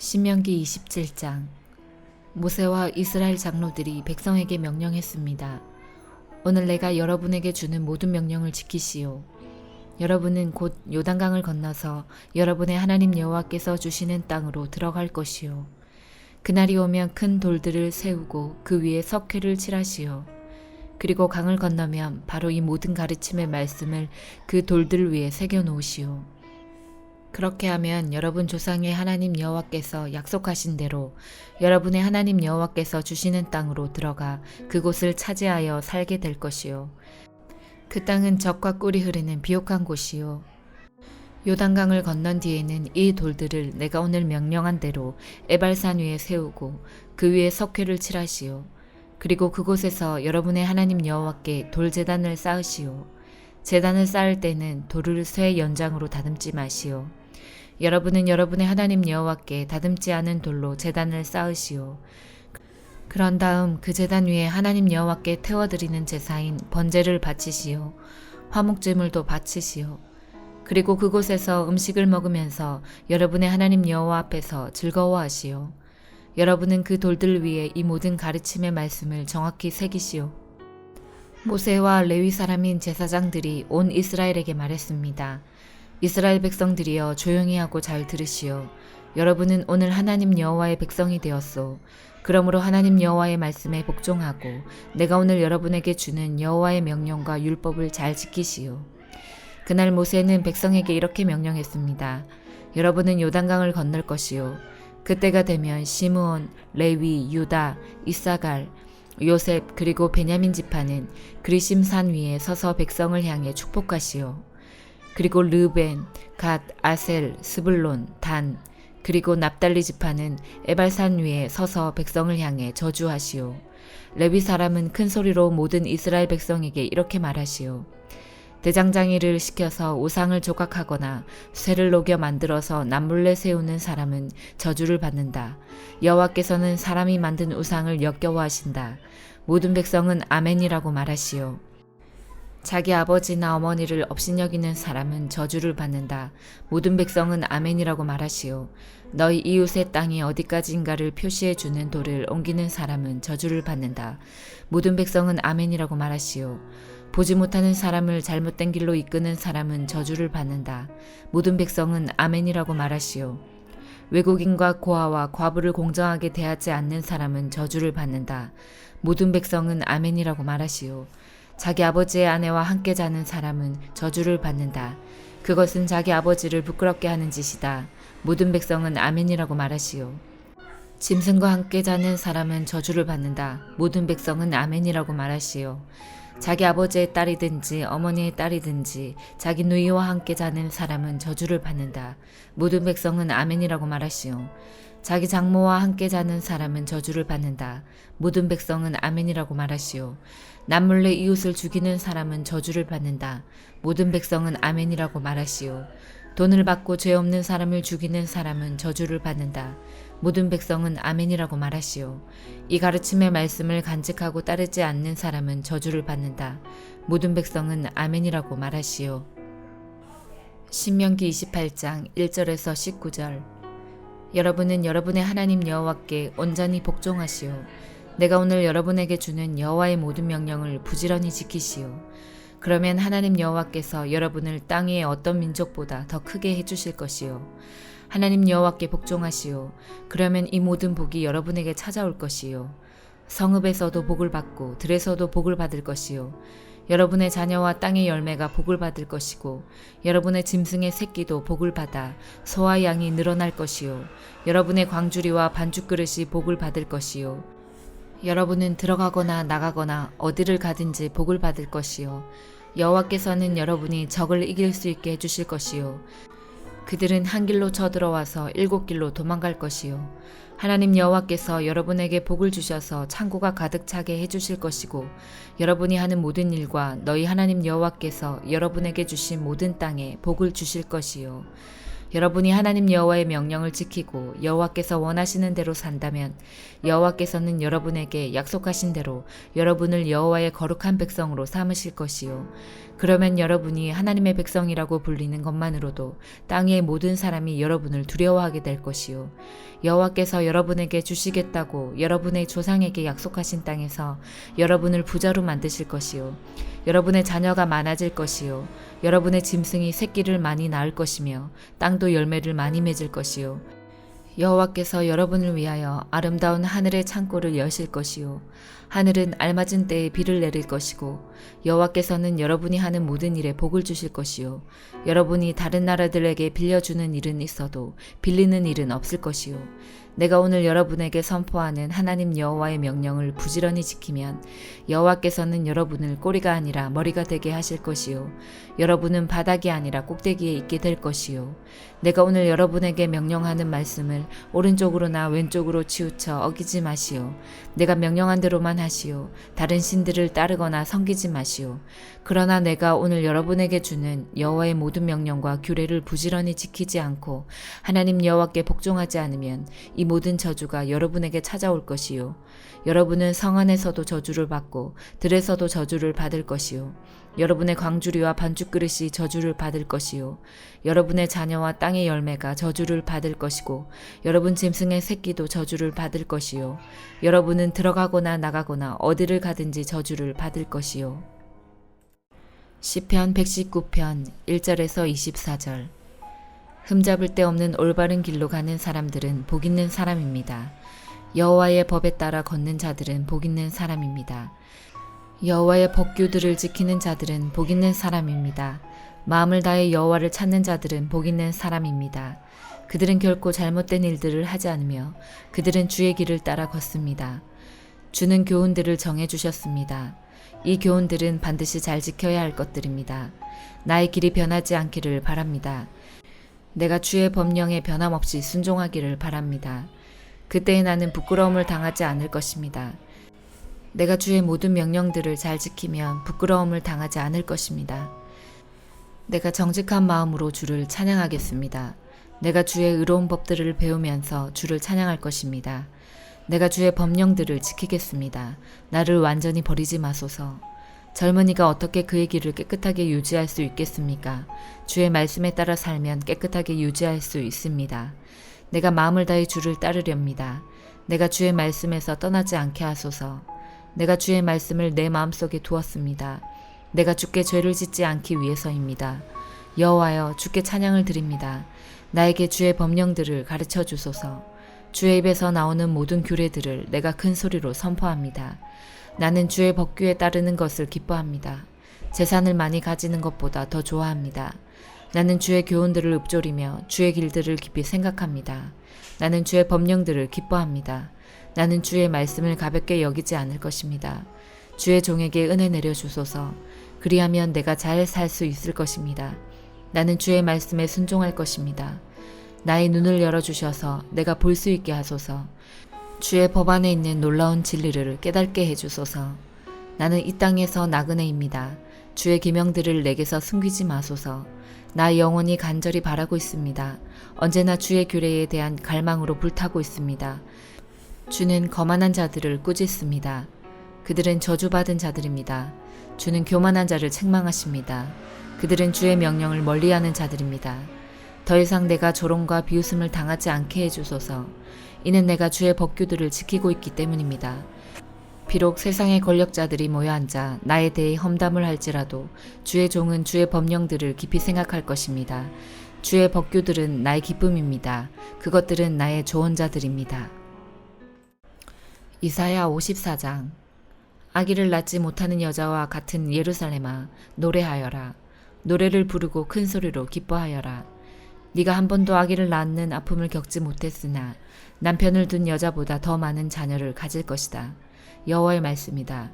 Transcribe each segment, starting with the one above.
신명기 27장. 모세와 이스라엘 장로들이 백성에게 명령했습니다. 오늘 내가 여러분에게 주는 모든 명령을 지키시오. 여러분은 곧 요단강을 건너서 여러분의 하나님 여호와께서 주시는 땅으로 들어갈 것이요. 그날이 오면 큰 돌들을 세우고 그 위에 석회를 칠하시오. 그리고 강을 건너면 바로 이 모든 가르침의 말씀을 그 돌들 위에 새겨 놓으시오. 그렇게 하면 여러분 조상의 하나님 여호와께서 약속하신 대로 여러분의 하나님 여호와께서 주시는 땅으로 들어가 그곳을 차지하여 살게 될 것이요. 그 땅은 젖과 꿀이 흐르는 비옥한 곳이요. 요단강을 건넌 뒤에는 이 돌들을 내가 오늘 명령한 대로 에발산 위에 세우고 그 위에 석회를 칠하시오. 그리고 그곳에서 여러분의 하나님 여호와께 돌제단을 쌓으시오. 제단을 쌓을 때는 돌을 쇠 연장으로 다듬지 마시오. 여러분은 여러분의 하나님 여호와께 다듬지 않은 돌로 제단을 쌓으시오. 그런 다음 그 제단 위에 하나님 여호와께 태워드리는 제사인 번제를 바치시오. 화목제물도 바치시오. 그리고 그곳에서 음식을 먹으면서 여러분의 하나님 여호와 앞에서 즐거워하시오. 여러분은 그 돌들 위에 이 모든 가르침의 말씀을 정확히 새기시오. 모세와 레위 사람인 제사장들이 온 이스라엘에게 말했습니다. 이스라엘 백성들이여 조용히 하고 잘 들으시오. 여러분은 오늘 하나님 여호와의 백성이 되었소. 그러므로 하나님 여호와의 말씀에 복종하고 내가 오늘 여러분에게 주는 여호와의 명령과 율법을 잘 지키시오. 그날 모세는 백성에게 이렇게 명령했습니다. 여러분은 요단강을 건널 것이요. 그때가 되면 시므온, 레위, 유다, 이사갈, 요셉 그리고 베냐민 지파는 그리심 산 위에 서서 백성을 향해 축복하시오. 그리고 르벤, 갓, 아셀, 스불론, 단 그리고 납달리 지파는 에발산 위에 서서 백성을 향해 저주하시오. 레위 사람은 큰 소리로 모든 이스라엘 백성에게 이렇게 말하시오. 대장장이를 시켜서 우상을 조각하거나 쇠를 녹여 만들어서 남몰래 세우는 사람은 저주를 받는다. 여호와께서는 사람이 만든 우상을 역겨워하신다. 모든 백성은 아멘이라고 말하시오. 자기 아버지나 어머니를 업신여기는 사람은 저주를 받는다. 모든 백성은 아멘이라고 말하시오. 너희 이웃의 땅이 어디까지인가를 표시해 주는 돌을 옮기는 사람은 저주를 받는다. 모든 백성은 아멘이라고 말하시오. 보지 못하는 사람을 잘못된 길로 이끄는 사람은 저주를 받는다. 모든 백성은 아멘이라고 말하시오. 외국인과 고아와 과부를 공정하게 대하지 않는 사람은 저주를 받는다. 모든 백성은 아멘이라고 말하시오. 자기 아버지의 아내와 함께 자는 사람은 저주를 받는다. 그것은 자기 아버지를 부끄럽게 하는 짓이다. 모든 백성은 아멘이라고 말하시오. 짐승과 함께 자는 사람은 저주를 받는다. 모든 백성은 아멘이라고 말하시오. 자기 아버지의 딸이든지 어머니의 딸이든지 자기 누이와 함께 자는 사람은 저주를 받는다. 모든 백성은 아멘이라고 말하시오. 자기 장모와 함께 자는 사람은 저주를 받는다. 모든 백성은 아멘이라고 말하시오. 남몰래 이웃을 죽이는 사람은 저주를 받는다. 모든 백성은 아멘이라고 말하시오. 돈을 받고 죄 없는 사람을 죽이는 사람은 저주를 받는다. 모든 백성은 아멘이라고 말하시오. 이 가르침의 말씀을 간직하고 따르지 않는 사람은 저주를 받는다. 모든 백성은 아멘이라고 말하시오. 신명기 28장 1절에서 19절. 여러분은 여러분의 하나님 여호와께 온전히 복종하시오. 내가 오늘 여러분에게 주는 여호와의 모든 명령을 부지런히 지키시오. 그러면 하나님 여호와께서 여러분을 땅 위의 어떤 민족보다 더 크게 해주실 것이요. 하나님 여호와께 복종하시오. 그러면 이 모든 복이 여러분에게 찾아올 것이요. 성읍에서도 복을 받고 들에서도 복을 받을 것이요. 여러분의 자녀와 땅의 열매가 복을 받을 것이고 여러분의 짐승의 새끼도 복을 받아 소와 양이 늘어날 것이요. 여러분의 광주리와 반죽그릇이 복을 받을 것이요. 여러분은 들어가거나 나가거나 어디를 가든지 복을 받을 것이요. 여호와께서는 여러분이 적을 이길 수 있게 해주실 것이요. 그들은 한 길로 쳐들어와서 7길로 도망갈 것이요. 하나님 여호와께서 여러분에게 복을 주셔서 창고가 가득 차게 해주실 것이고 여러분이 하는 모든 일과 너희 하나님 여호와께서 여러분에게 주신 모든 땅에 복을 주실 것이요. 여러분이 하나님 여호와의 명령을 지키고 여호와께서 원하시는 대로 산다면 여호와께서는 여러분에게 약속하신 대로 여러분을 여호와의 거룩한 백성으로 삼으실 것이요. 그러면 여러분이 하나님의 백성이라고 불리는 것만으로도 땅의 모든 사람이 여러분을 두려워하게 될 것이요. 여호와께서 여러분에게 주시겠다고 여러분의 조상에게 약속하신 땅에서 여러분을 부자로 만드실 것이요. 여러분의 자녀가 많아질 것이요. 여러분의 짐승이 새끼를 많이 낳을 것이며 땅도 열매를 많이 맺을 것이요. 여호와께서 여러분을 위하여 아름다운 하늘의 창고를 여실 것이요. 하늘은 알맞은 때에 비를 내릴 것이고 여호와께서는 여러분이 하는 모든 일에 복을 주실 것이요. 여러분이 다른 나라들에게 빌려주는 일은 있어도 빌리는 일은 없을 것이요. 내가 오늘 여러분에게 선포하는 하나님 여호와의 명령을 부지런히 지키면 여호와께서는 여러분을 꼬리가 아니라 머리가 되게 하실 것이요. 여러분은 바닥이 아니라 꼭대기에 있게 될 것이요. 내가 오늘 여러분에게 명령하는 말씀을 오른쪽으로나 왼쪽으로 치우쳐 어기지 마시오. 내가 명령한 대로만 하시오. 다른 신들을 따르거나 섬기지 마시오. 그러나 내가 오늘 여러분에게 주는 여호와의 모든 명령과 규례를 부지런히 지키지 않고 하나님 여호와께 복종하지 않으면 이 모든 저주가 여러분에게 찾아올 것이요. 여러분은 성 안에서도 저주를 받고 들에서도 저주를 받을 것이요. 여러분의 광주리와 반죽그릇이 저주를 받을 것이요. 여러분의 자녀와 땅의 열매가 저주를 받을 것이고 여러분 짐승의 새끼도 저주를 받을 것이요. 여러분은 들어가거나 나가거나 어디를 가든지 저주를 받을 것이요. 시편 119편 1절에서 24절. 흠잡을 데 없는 올바른 길로 가는 사람들은 복 있는 사람입니다. 여호와의 법에 따라 걷는 자들은 복 있는 사람입니다. 여호와의 법규들을 지키는 자들은 복 있는 사람입니다. 마음을 다해 여호와를 찾는 자들은 복 있는 사람입니다. 그들은 결코 잘못된 일들을 하지 않으며 그들은 주의 길을 따라 걷습니다. 주는 교훈들을 정해 주셨습니다. 이 교훈들은 반드시 잘 지켜야 할 것들입니다. 나의 길이 변하지 않기를 바랍니다. 내가 주의 법령에 변함없이 순종하기를 바랍니다. 그때에 나는 부끄러움을 당하지 않을 것입니다. 내가 주의 모든 명령들을 잘 지키면 부끄러움을 당하지 않을 것입니다. 내가 정직한 마음으로 주를 찬양하겠습니다. 내가 주의 의로운 법들을 배우면서 주를 찬양할 것입니다. 내가 주의 법령들을 지키겠습니다. 나를 완전히 버리지 마소서. 젊은이가 어떻게 그의 길을 깨끗하게 유지할 수 있겠습니까? 주의 말씀에 따라 살면 깨끗하게 유지할 수 있습니다. 내가 마음을 다해 주를 따르렵니다. 내가 주의 말씀에서 떠나지 않게 하소서. 내가 주의 말씀을 내 마음속에 두었습니다. 내가 주께 죄를 짓지 않기 위해서입니다. 여호와여, 주께 찬양을 드립니다. 나에게 주의 법령들을 가르쳐 주소서. 주의 입에서 나오는 모든 규례들을 내가 큰 소리로 선포합니다. 나는 주의 법규에 따르는 것을 기뻐합니다. 재산을 많이 가지는 것보다 더 좋아합니다. 나는 주의 교훈들을 읊조리며 주의 길들을 깊이 생각합니다. 나는 주의 법령들을 기뻐합니다. 나는 주의 말씀을 가볍게 여기지 않을 것입니다. 주의 종에게 은혜 내려주소서. 그리하면 내가 잘 살 수 있을 것입니다. 나는 주의 말씀에 순종할 것입니다. 나의 눈을 열어주셔서 내가 볼 수 있게 하소서. 주의 법 안에 있는 놀라운 진리를 깨닫게 해주소서. 나는 이 땅에서 나그네입니다. 주의 계명들을 내게서 숨기지 마소서. 나 영원히 간절히 바라고 있습니다. 언제나 주의 규례에 대한 갈망으로 불타고 있습니다. 주는 거만한 자들을 꾸짖습니다. 그들은 저주받은 자들입니다. 주는 교만한 자를 책망하십니다. 그들은 주의 명령을 멀리하는 자들입니다. 더 이상 내가 조롱과 비웃음을 당하지 않게 해주소서. 이는 내가 주의 법규들을 지키고 있기 때문입니다. 비록 세상의 권력자들이 모여 앉아 나에 대해 험담을 할지라도 주의 종은 주의 법령들을 깊이 생각할 것입니다. 주의 법규들은 나의 기쁨입니다. 그것들은 나의 조언자들입니다. 이사야 54장. 아기를 낳지 못하는 여자와 같은 예루살렘아, 노래하여라. 노래를 부르고 큰 소리로 기뻐하여라. 네가 한 번도 아기를 낳는 아픔을 겪지 못했으나 남편을 둔 여자보다 더 많은 자녀를 가질 것이다. 여호와의 말씀이다.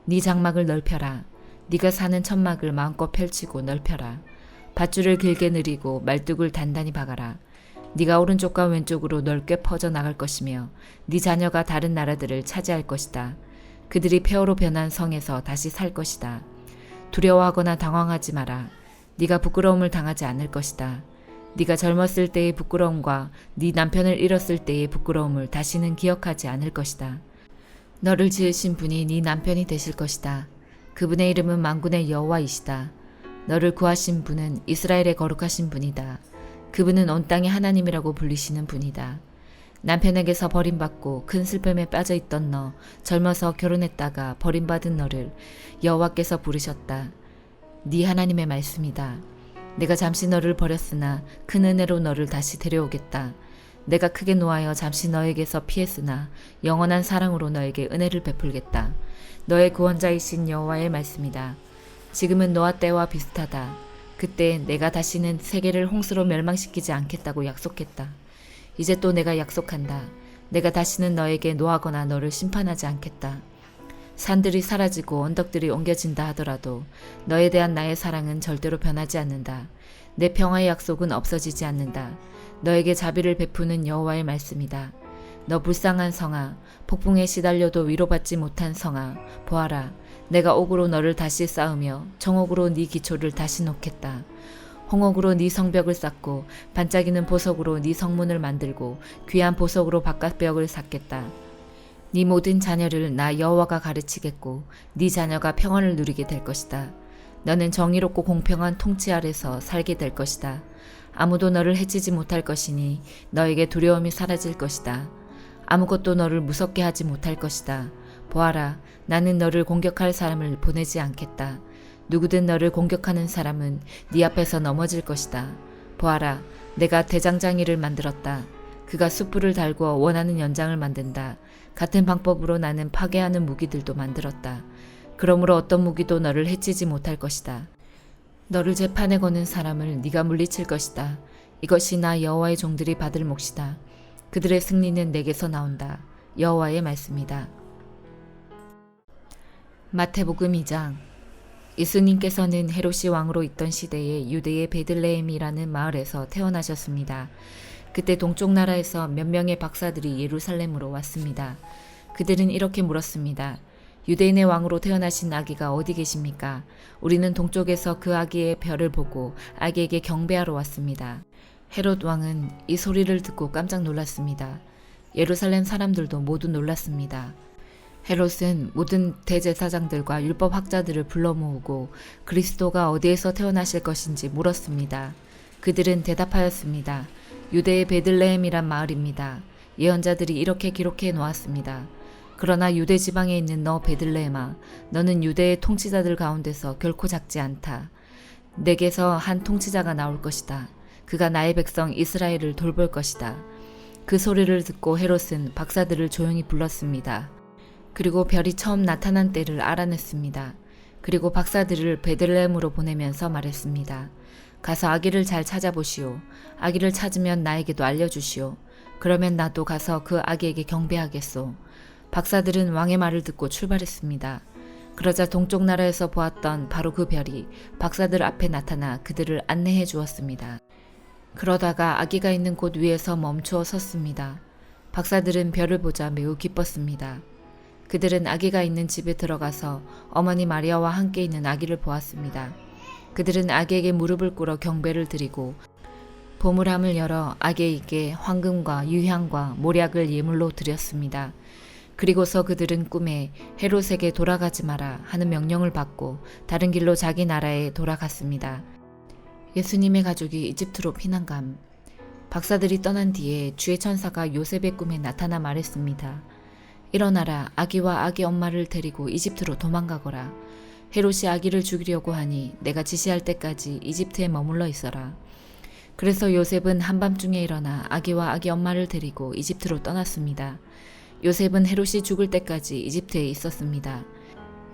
네 장막을 넓혀라. 네가 사는 천막을 마음껏 펼치고 넓혀라. 밧줄을 길게 늘이고 말뚝을 단단히 박아라. 네가 오른쪽과 왼쪽으로 넓게 퍼져 나갈 것이며 네 자녀가 다른 나라들을 차지할 것이다. 그들이 폐허로 변한 성에서 다시 살 것이다. 두려워하거나 당황하지 마라. 네가 부끄러움을 당하지 않을 것이다. 네가 젊었을 때의 부끄러움과 네 남편을 잃었을 때의 부끄러움을 다시는 기억하지 않을 것이다. 너를 지으신 분이 네 남편이 되실 것이다. 그분의 이름은 만군의 여호와이시다. 너를 구하신 분은 이스라엘의 거룩하신 분이다. 그분은 온 땅의 하나님이라고 불리시는 분이다. 남편에게서 버림받고 큰 슬픔에 빠져있던 너, 젊어서 결혼했다가 버림받은 너를 여호와께서 부르셨다. 네 하나님의 말씀이다. 내가 잠시 너를 버렸으나 큰 은혜로 너를 다시 데려오겠다. 내가 크게 노하여 잠시 너에게서 피했으나 영원한 사랑으로 너에게 은혜를 베풀겠다. 너의 구원자이신 여호와의 말씀이다. 지금은 노아 때와 비슷하다. 그때 내가 다시는 세계를 홍수로 멸망시키지 않겠다고 약속했다. 이제 또 내가 약속한다. 내가 다시는 너에게 노하거나 너를 심판하지 않겠다. 산들이 사라지고 언덕들이 옮겨진다 하더라도 너에 대한 나의 사랑은 절대로 변하지 않는다. 내 평화의 약속은 없어지지 않는다. 너에게 자비를 베푸는 여호와의 말씀이다. 너 불쌍한 성아, 폭풍에 시달려도 위로받지 못한 성아, 보아라. 내가 옥으로 너를 다시 쌓으며 정옥으로 네 기초를 다시 놓겠다. 홍옥으로 네 성벽을 쌓고 반짝이는 보석으로 네 성문을 만들고 귀한 보석으로 바깥벽을 쌓겠다. 네 모든 자녀를 나 여호와가 가르치겠고 네 자녀가 평안을 누리게 될 것이다. 너는 정의롭고 공평한 통치 아래서 살게 될 것이다. 아무도 너를 해치지 못할 것이니 너에게 두려움이 사라질 것이다. 아무것도 너를 무섭게 하지 못할 것이다. 보아라, 나는 너를 공격할 사람을 보내지 않겠다. 누구든 너를 공격하는 사람은 네 앞에서 넘어질 것이다. 보아라, 내가 대장장이를 만들었다. 그가 숯불을 달구어 원하는 연장을 만든다. 같은 방법으로 나는 파괴하는 무기들도 만들었다. 그러므로 어떤 무기도 너를 해치지 못할 것이다. 너를 재판에 거는 사람을 네가 물리칠 것이다. 이것이 나 여호와의 종들이 받을 몫이다. 그들의 승리는 내게서 나온다. 여호와의 말씀이다. 마태복음 2장. 예수님께서는 헤롯이 왕으로 있던 시대에 유대의 베들레헴이라는 마을에서 태어나셨습니다. 그때 동쪽 나라에서 몇 명의 박사들이 예루살렘으로 왔습니다. 그들은 이렇게 물었습니다. 유대인의 왕으로 태어나신 아기가 어디 계십니까? 우리는 동쪽에서 그 아기의 별을 보고 아기에게 경배하러 왔습니다. 헤롯 왕은 이 소리를 듣고 깜짝 놀랐습니다. 예루살렘 사람들도 모두 놀랐습니다. 헤롯은 모든 대제사장들과 율법학자들을 불러 모으고 그리스도가 어디에서 태어나실 것인지 물었습니다. 그들은 대답하였습니다. 유대의 베들레헴이란 마을입니다. 예언자들이 이렇게 기록해 놓았습니다. 그러나 유대 지방에 있는 너 베들레헴아, 너는 유대의 통치자들 가운데서 결코 작지 않다. 내게서 한 통치자가 나올 것이다. 그가 나의 백성 이스라엘을 돌볼 것이다. 그 소리를 듣고 헤롯은 박사들을 조용히 불렀습니다. 그리고 별이 처음 나타난 때를 알아냈습니다. 그리고 박사들을 베들레헴으로 보내면서 말했습니다. 가서 아기를 잘 찾아보시오. 아기를 찾으면 나에게도 알려주시오. 그러면 나도 가서 그 아기에게 경배하겠소. 박사들은 왕의 말을 듣고 출발했습니다. 그러자 동쪽 나라에서 보았던 바로 그 별이 박사들 앞에 나타나 그들을 안내해 주었습니다. 그러다가 아기가 있는 곳 위에서 멈추어 섰습니다. 박사들은 별을 보자 매우 기뻤습니다. 그들은 아기가 있는 집에 들어가서 어머니 마리아와 함께 있는 아기를 보았습니다. 그들은 아기에게 무릎을 꿇어 경배를 드리고 보물함을 열어 아기에게 황금과 유향과 몰약을 예물로 드렸습니다. 그리고서 그들은 꿈에 헤롯에게 돌아가지 마라 하는 명령을 받고 다른 길로 자기 나라에 돌아갔습니다. 예수님의 가족이 이집트로 피난감. 박사들이 떠난 뒤에 주의 천사가 요셉의 꿈에 나타나 말했습니다. 일어나라, 아기와 아기 엄마를 데리고 이집트로 도망가거라. 헤롯이 아기를 죽이려고 하니 내가 지시할 때까지 이집트에 머물러 있어라. 그래서 요셉은 한밤중에 일어나 아기와 아기 엄마를 데리고 이집트로 떠났습니다. 요셉은 헤롯이 죽을 때까지 이집트에 있었습니다.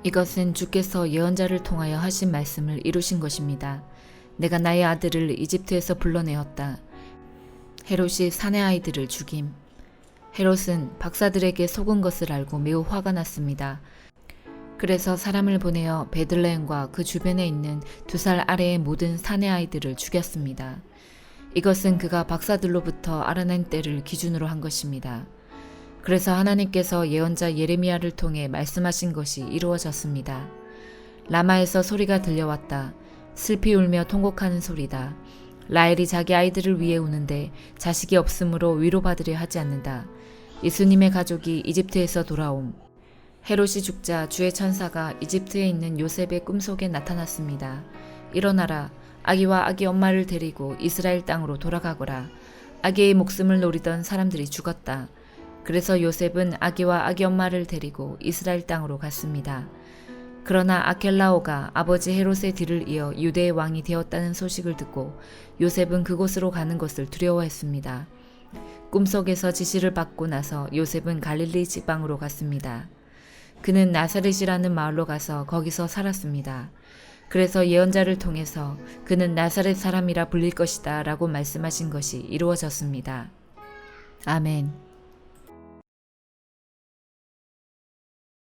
이것은 주께서 예언자를 통하여 하신 말씀을 이루신 것입니다. 내가 나의 아들을 이집트에서 불러내었다. 헤롯이 사내 아이들을 죽임. 헤롯은 박사들에게 속은 것을 알고 매우 화가 났습니다. 그래서 사람을 보내어 베들레헴과 그 주변에 있는 2살 아래의 모든 사내 아이들을 죽였습니다. 이것은 그가 박사들로부터 알아낸 때를 기준으로 한 것입니다. 그래서 하나님께서 예언자 예레미야를 통해 말씀하신 것이 이루어졌습니다. 라마에서 소리가 들려왔다. 슬피 울며 통곡하는 소리다. 라헬이 자기 아이들을 위해 우는데 자식이 없으므로 위로받으려 하지 않는다. 예수님의 가족이 이집트에서 돌아옴. 헤롯이 죽자 주의 천사가 이집트에 있는 요셉의 꿈속에 나타났습니다. 일어나라. 아기와 아기 엄마를 데리고 이스라엘 땅으로 돌아가거라. 아기의 목숨을 노리던 사람들이 죽었다. 그래서 요셉은 아기와 아기 엄마를 데리고 이스라엘 땅으로 갔습니다. 그러나 아켈라오가 아버지 헤롯의 뒤를 이어 유대의 왕이 되었다는 소식을 듣고 요셉은 그곳으로 가는 것을 두려워했습니다. 꿈속에서 지시를 받고 나서 요셉은 갈릴리 지방으로 갔습니다. 그는 나사렛이라는 마을로 가서 거기서 살았습니다. 그래서 예언자를 통해서 그는 나사렛 사람이라 불릴 것이다 라고 말씀하신 것이 이루어졌습니다. 아멘.